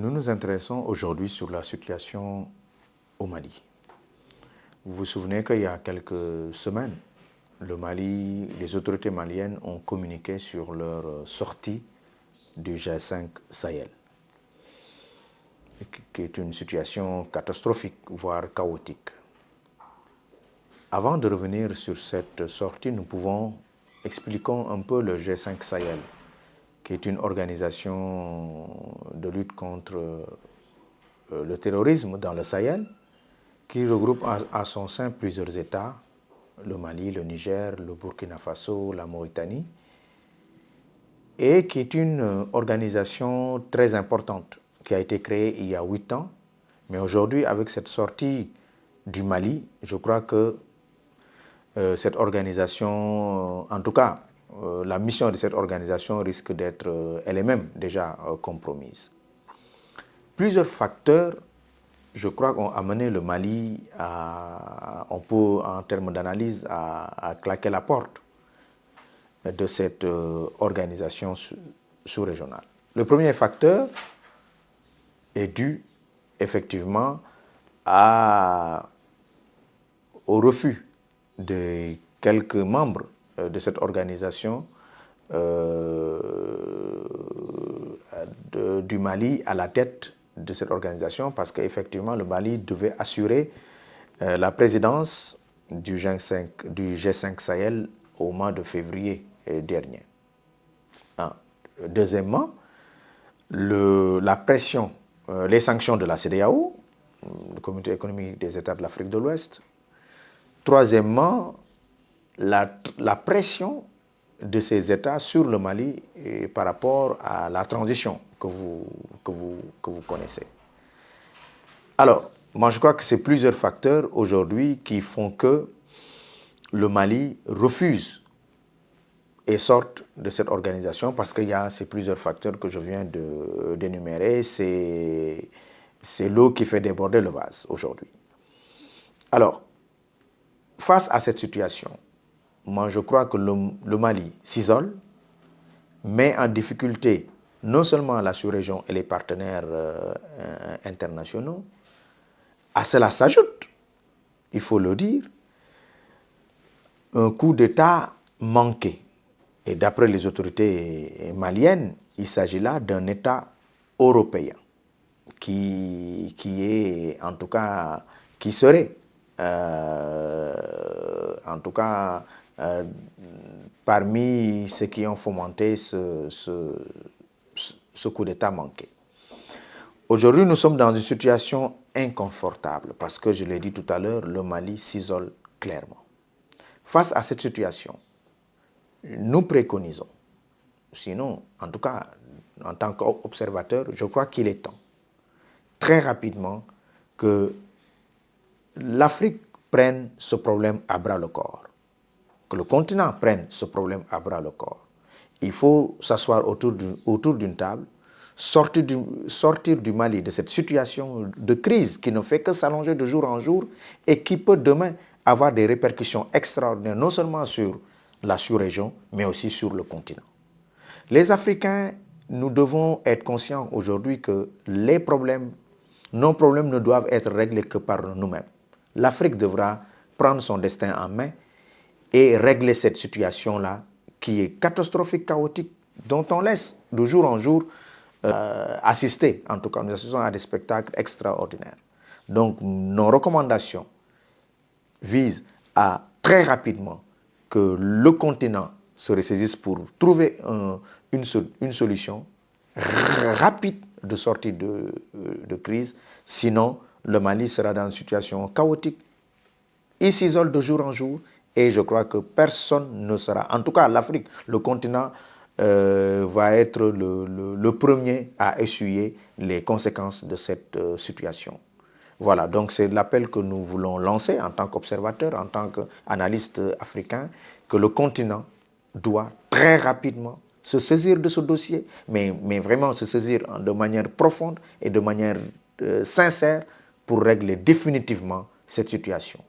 Nous nous intéressons aujourd'hui sur la situation au Mali. Vous vous souvenez qu'il y a quelques semaines, le Mali, les autorités maliennes ont communiqué sur leur sortie du G5 Sahel, qui est une situation catastrophique, voire chaotique. Avant de revenir sur cette sortie, expliquons un peu le G5 Sahel, qui est une organisation de lutte contre le terrorisme dans le Sahel, qui regroupe à son sein plusieurs États, le Mali, le Niger, le Burkina Faso, la Mauritanie, et qui est une organisation très importante, qui a été créée il y a 8 ans. Mais aujourd'hui, avec cette sortie du Mali, je crois que cette organisation, en tout cas, la mission de cette organisation risque d'être elle-même déjà compromise. Plusieurs facteurs, je crois, ont amené le Mali on peut, en termes d'analyse, à claquer la porte de cette organisation sous-régionale. Le premier facteur est dû effectivement au refus de quelques membres de cette organisation du Mali à la tête de cette organisation, parce qu'effectivement le Mali devait assurer la présidence du G5 Sahel au mois de février dernier. Deuxièmement, la pression, les sanctions de la CEDEAO, le Comité économique des États de l'Afrique de l'Ouest. Troisièmement, la pression de ces États sur le Mali par rapport à la transition que vous connaissez. Alors, moi je crois que c'est plusieurs facteurs aujourd'hui qui font que le Mali refuse et sorte de cette organisation, parce qu'il y a ces plusieurs facteurs que je viens d'énumérer. C'est l'eau qui fait déborder le vase aujourd'hui. Alors, face à cette situation, moi je crois que le Mali s'isole, met en difficulté non seulement la sous-région et les partenaires internationaux. À cela s'ajoute, il faut le dire, un coup d'État manqué. Et d'après les autorités maliennes, il s'agit là d'un État européen qui est, en tout cas, qui serait, en tout cas, parmi ceux qui ont fomenté ce coup d'État manqué. Aujourd'hui, nous sommes dans une situation inconfortable parce que, je l'ai dit tout à l'heure, le Mali s'isole clairement. Face à cette situation, nous préconisons, sinon, en tout cas, en tant qu'observateur, je crois qu'il est temps, très rapidement, que l'Afrique prenne ce problème à bras-le-corps, que le continent prenne ce problème à bras-le-corps. Il faut s'asseoir autour d'une table, sortir du Mali de cette situation de crise qui ne fait que s'allonger de jour en jour et qui peut demain avoir des répercussions extraordinaires, non seulement sur la sous-région, mais aussi sur le continent. Les Africains, nous devons être conscients aujourd'hui que nos problèmes ne doivent être réglés que par nous-mêmes. L'Afrique devra prendre son destin en main et régler cette situation-là qui est catastrophique, chaotique, dont on laisse de jour en jour assister. En tout cas, nous assistons à des spectacles extraordinaires. Donc, nos recommandations visent à très rapidement que le continent se ressaisisse pour trouver une solution rapide de sortie de crise. Sinon, le Mali sera dans une situation chaotique. Il s'isole de jour en jour et je crois que personne ne sera, en tout cas l'Afrique, le continent va être le premier à essuyer les conséquences de cette situation. Voilà, donc c'est l'appel que nous voulons lancer en tant qu'observateurs, en tant qu'analystes africains, que le continent doit très rapidement se saisir de ce dossier, mais vraiment se saisir de manière profonde et de manière sincère pour régler définitivement cette situation.